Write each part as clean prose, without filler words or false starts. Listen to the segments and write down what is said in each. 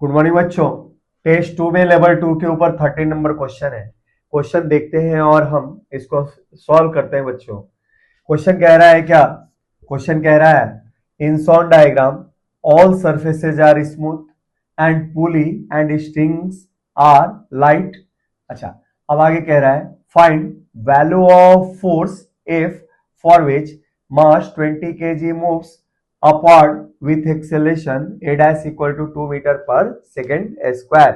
Good morning बच्चों। Test 2 में level 2 के ऊपर 13 नंबर क्वेश्चन है। क्वेश्चन देखते हैं और हम इसको सॉल्व करते हैं बच्चों। क्वेश्चन कह रहा है क्या? क्वेश्चन कह रहा है in shown diagram all surfaces are smooth and pulley and strings are light. अच्छा, अब आगे कह रहा है find value of force F for which mass 20 kg moves upward with acceleration a dash equal to 2 metre per second square.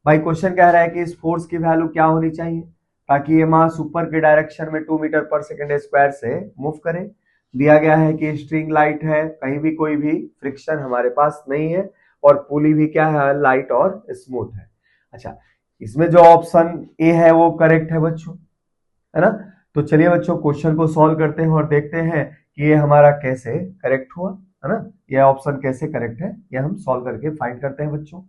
भाई question कह रहा है कि इस फोर्स की वैल्यू क्या होनी चाहिए ताकि ये मास ऊपर के डायरेक्शन में 2 मीटर पर सेकेंड स्क्वायर से मूव करे। दिया गया है कि स्ट्रिंग लाइट है, कहीं भी कोई भी फ्रिक्शन हमारे पास नहीं है और पुली भी क्या है, लाइट और स्मूथ है। अच्छा, इसमें जो ऑप्शन ए है वो करेक्ट है बच्चों, है ना। तो चलिए बच्चों क्वेश्चन को सॉल्व करते हैं और देखते हैं कि ये हमारा कैसे करेक्ट हुआ, है ना। ये ऑप्शन कैसे करेक्ट है ये हम सॉल्व करके फाइंड करते हैं बच्चों।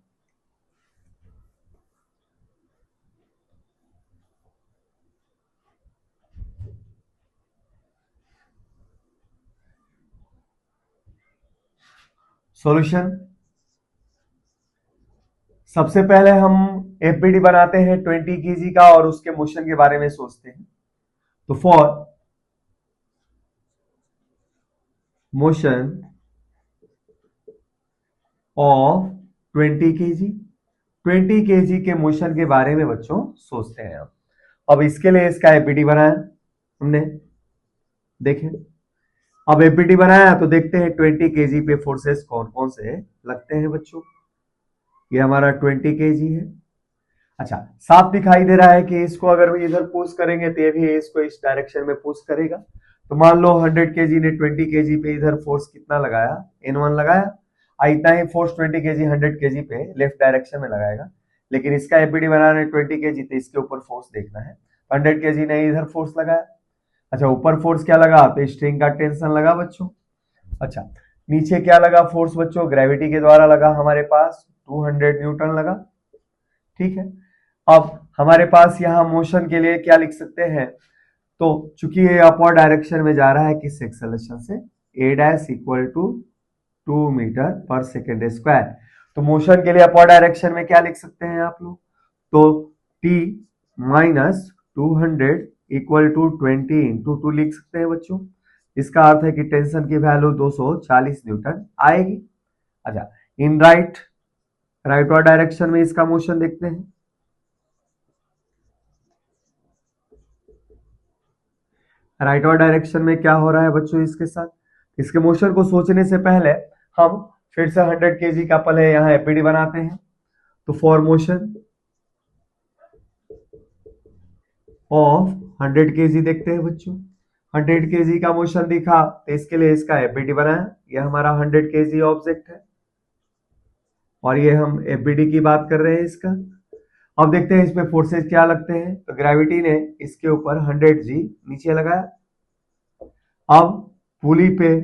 सॉल्यूशन, सबसे पहले हम एफबीडी बनाते हैं 20 केजी का और उसके मोशन के बारे में सोचते हैं। तो for motion of 20 KG, 20 KG के मोशन के बारे में बच्चों सोचते हैं हम। अब इसके लिए इसका एफबीडी बनाया हमने, देखें। अब एफबीडी बनाया तो देखते हैं 20 केजी पे फोर्सेस कौन कौन से लगते हैं बच्चों। ये हमारा 20 केजी है। अच्छा, साफ दिखाई दे रहा है कि इसको अगर इधर पुश करेंगे तो ये भी इसको इस डायरेक्शन में पुश करेगा। तो मान लो 100 केजी ने 20 केजी पे इधर फोर्स कितना लगाया, N1 लगाया। इतना ही फोर्स 20 केजी 100 केजी पे लेफ्ट डायरेक्शन में लगाएगा। लेकिन इसका एफबीडी बनाना है 20 केजी, तो इसके ऊपर फोर्स देखना है। 100 केजी ने इधर फोर्स लगाया। अच्छा, ऊपर फोर्स क्या लगा, तो स्ट्रिंग का टेंशन लगा बच्चों। अच्छा, नीचे क्या लगा फोर्स बच्चों, ग्रेविटी के द्वारा लगा हमारे पास 200 न्यूटन लगा। ठीक है, अब हमारे पास यहाँ मोशन के लिए क्या लिख सकते हैं, तो चूंकि ये अपवर्ड डायरेक्शन में जा रहा है किस एक्सेलरेशन से, a dash equal to 2 metre per second square. तो मोशन के लिए अपवर्ड डायरेक्शन में क्या लिख सकते हैं आप लोग, तो t minus 200 equal to 20 into 2 लिख सकते हैं बच्चों। इसका अर्थ है कि टेंशन की वैल्यू 240 न्यूटन आएगी। अच्छा, इन राइट वार्ड डायरेक्शन में इसका मोशन देखते हैं। राइट वार्ड डायरेक्शन में क्या हो रहा है बच्चों इसके साथ, इसके मोशन को सोचने से पहले हम फिर से 100 केजी का पहले यहाँ एपीडी बनाते हैं। तो फॉर मोशन ऑफ 100 केजी देखते हैं बच्चों। 100 केजी का मोशन दिखा तो इसके लिए इसका एफबीडी बनाया। ये हमारा 100 केजी ऑब्जेक्ट है और ये हम एफबीडी की बात कर रहे हैं इसका। अब देखते हैं इसमें फोर्सेस क्या लगते हैं। तो ग्रेविटी ने इसके ऊपर 100 जी नीचे लगाया। अब पुली पे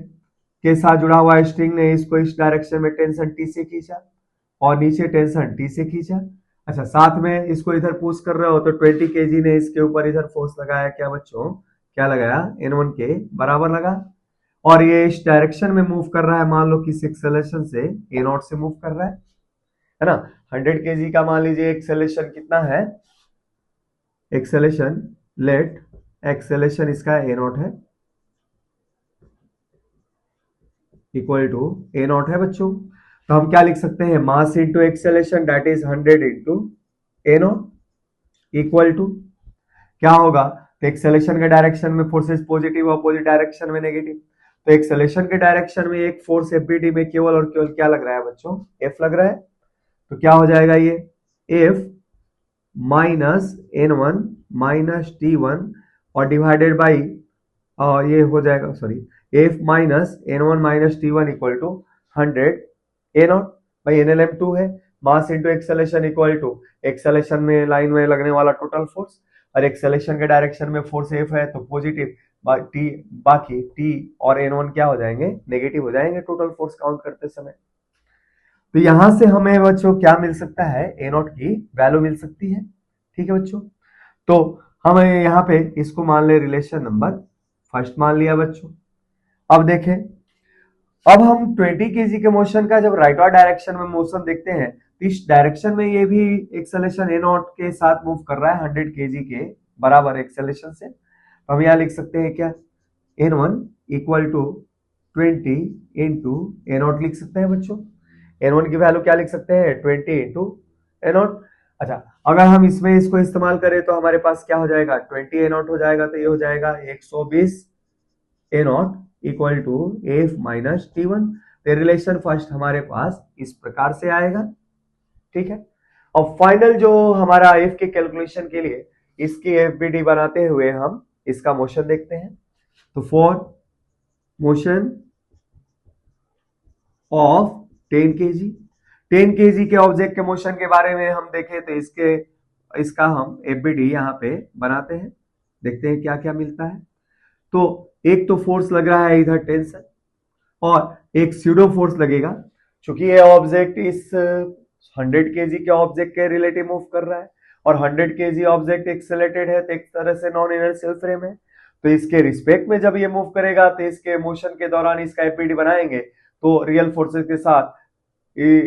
के साथ जुड़ा हुआ स्ट्रिंग ने इसको इस डायरेक्शन में टेंशन टी से खींचा और नीचे टेंशन टी से खींचा। अच्छा, साथ में इसको इधर पुश कर रहे हो तो 20 केजी ने इसके ऊपर इधर फोर्स लगाया, क्या बच्चों, क्या लगाया, N1 के बराबर लगा। और ये इस डायरेक्शन में मूव कर रहा है, मान लो किस एक्सेलरेशन से, A0 से मूव कर रहा है ना। 100 केजी का मान लीजिए एक्सेलरेशन कितना है, एक्सेलरेशन लेट एक्सेलरेशन इसका A0 है इक्वल टू A0 है बच्चों। तो हम क्या लिख सकते हैं, mass into acceleration that is 100 into A0 equal to क्या होगा, तो एक्सेलरेशन के डायरेक्शन में फोर्सेस पॉजिटिव, अपोजिट डायरेक्शन में नेगेटिव। तो एक्सेलरेशन के डायरेक्शन में एक फोर्स एफबीडी में केवल और केवल क्या लग रहा है बच्चों, एफ लग रहा है। तो क्या हो जाएगा ये F minus N1 minus T1 और डिवाइडेड बाई ये हो जाएगा, sorry, F minus N1 minus T1 equal to 100 A0 भाई NLM2 है। Mass into acceleration equal to acceleration में लाइन में लगने वाला टोटल फोर्स और एक्सेलरेशन के डायरेक्शन में फोर्स एफ है तो पॉजिटिव, बाकी टी और N1 क्या हो जाएंगे, नेगेटिव हो जाएंगे टोटल फोर्स काउंट करते समय। तो यहां से हमें बच्चों क्या मिल सकता है, A0 की वैल्यू मिल सकती है। ठीक है बच्चों, तो हम यहाँ पे इसको मान ले रिलेशन नंबर फर्स्ट मान लिया बच्चों। अब देखें, अब हम 20 केजी के मोशन का जब राइटवर्ड डायरेक्शन में मोशन देखते हैं इस डायरेक्शन में ये भी एक्सेलरेशन ए नॉट के साथ मूव कर रहा है 100 केजी के बराबर एक्सेलरेशन से। तो हम यहाँ लिख सकते हैं क्या, n1 equal to 20 into A not लिख सकते हैं बच्चों। n1 की वैल्यू क्या लिख सकते हैं, 20 इंटू ए नॉट। अच्छा, अगर हम इसमें इसको इस्तेमाल करें तो हमारे पास क्या हो जाएगा, 20 ए नॉट हो जाएगा, तो ये हो जाएगा 120 a not equal to F minus टी1। तो रिलेशन फर्स्ट हमारे पास इस प्रकार से आएगा, ठीक है। और फाइनल जो हमारा एफ के कैलकुलेशन के लिए इसकी एफबीडी बनाते हुए हम इसका मोशन देखते हैं। तो for motion of 10 KG, 10 KG के ऑब्जेक्ट के मोशन के बारे में हम देखें तो इसका हम एफबीडी यहाँ पे बनाते हैं, देखते हैं क्या क्या मिलता है। तो एक तो फोर्स लग रहा है इधर टेंशन, और एक स्यूडो फोर्स लगेगा, क्योंकि ये ऑब्जेक्ट इस 100 केजी के ऑब्जेक्ट के रिलेटिव मूव कर रहा है, और 100 केजी ऑब्जेक्ट एक्सेलरेटेड है, तो एक तरह से नॉन इनर्शियल फ्रेम है। तो इसके रिस्पेक्ट में जब ये मूव करेगा तो इसके मोशन के दौरान इसका एफबीडी बनाएंगे तो रियल फोर्सेस के साथ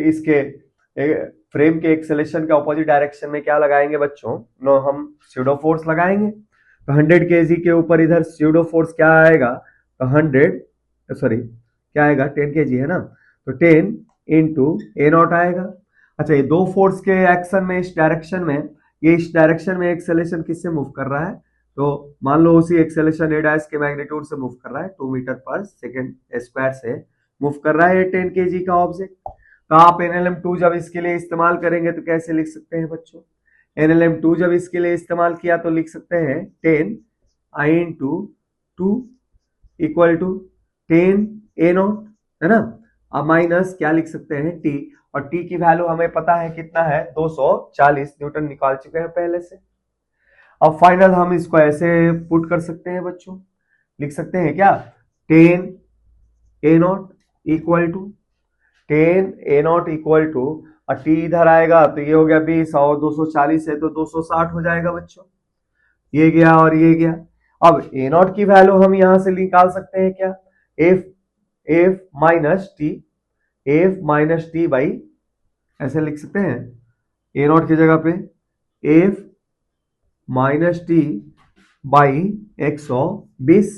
इसके फ्रेम के एक्सेलरेशन के ऑपोजिट डायरेक्शन में क्या लगाएंगे बच्चों, नो हम स्यूडो फोर्स लगाएंगे। तो 100 केजी के ऊपर इधर स्यूडो फोर्स क्या आएगा, तो 100 सॉरी क्या आएगा, 10 केजी है ना, तो 10 इंटू ए नॉट आएगा। अच्छा, ये दो फोर्स के एक्शन में इस डायरेक्शन में, ये इस डायरेक्शन में एक्सेलरेशन किससे मूव कर रहा है, तो मान लो उसी एक्सेलरेशन ए डैश के मैग्नीट्यूड से मूव कर रहा है, 2 मीटर पर सेकेंड स्क्वायर से मूव कर रहा है ये 10 केजी का ऑब्जेक्ट। तो आप NLM2 जब इसके लिए इस्तेमाल करेंगे तो कैसे लिख सकते हैं बच्चों, NLM2 जब इसके लिए इस्तेमाल किया तो लिख सकते हैं 10 I into 2 equal to 10 A not, है ना। अब माइनस क्या लिख सकते हैं टी, और टी की वैल्यू हमें पता है कितना है, 240 न्यूटन निकाल चुके हैं पहले से। अब फाइनल हम इसको ऐसे पुट कर सकते हैं बच्चों, लिख सकते हैं क्या, 10 ए not equal to 10 A not equal to, और टी इधर आएगा तो ये हो गया 20, और 240 है तो 260 हो जाएगा बच्चों, ये गया और ये गया। अब ए नॉट की वैल्यू हम यहां से निकाल सकते हैं क्या, एफ माइनस टी बाई, ऐसे लिख सकते हैं ए नॉट की जगह पे F minus T by 120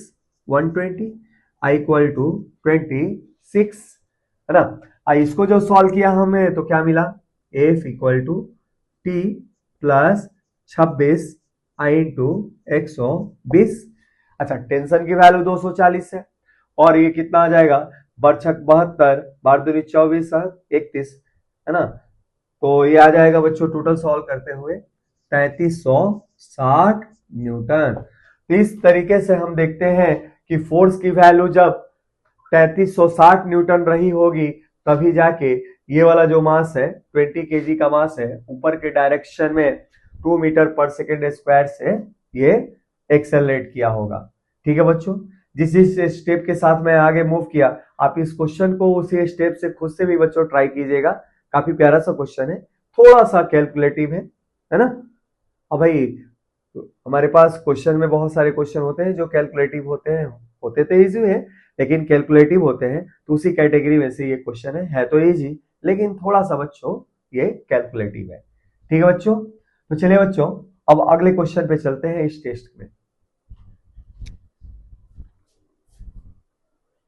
120 I equal to 26, है ना। इसको जो सॉल्व किया हमें तो क्या मिला, F equal to T plus 26 I into 120। अच्छा, टेंशन की वैल्यू 240 है, और ये कितना आ जाएगा, बरछक 72 बार 2 24 31, है ना। तो ये आ जाएगा बच्चों टोटल सॉल्व करते हुए 3360 न्यूटन। इस तरीके से हम देखते हैं कि फोर्स की वैल्यू जब 3360 न्यूटन रही होगी तभी जाके ये वाला जो मास है 20 केजी का मास है ऊपर के डायरेक्शन में 2 मीटर पर सेकेंड स्क्वायर से ये एक्सेलरेट किया होगा। ठीक है बच्चों, जिस स्टेप के साथ मैं आगे मूव किया, आप इस क्वेश्चन को उसी स्टेप से खुद से भी बच्चों ट्राई कीजिएगा, काफी प्यारा सा क्वेश्चन है, थोड़ा सा कैलकुलेटिव है ना। अब भाई हमारे पास क्वेश्चन में बहुत सारे क्वेश्चन होते हैं जो कैलकुलेटिव होते तो इजी है, लेकिन कैलकुलेटिव होते हैं, तो उसी कैटेगरी में से ये क्वेश्चन है तो इजी, लेकिन थोड़ा सा बच्चों ये कैलकुलेटिव है। ठीक है बच्चों, तो चलिए बच्चों अब अगले क्वेश्चन पे चलते हैं इस टेस्ट में।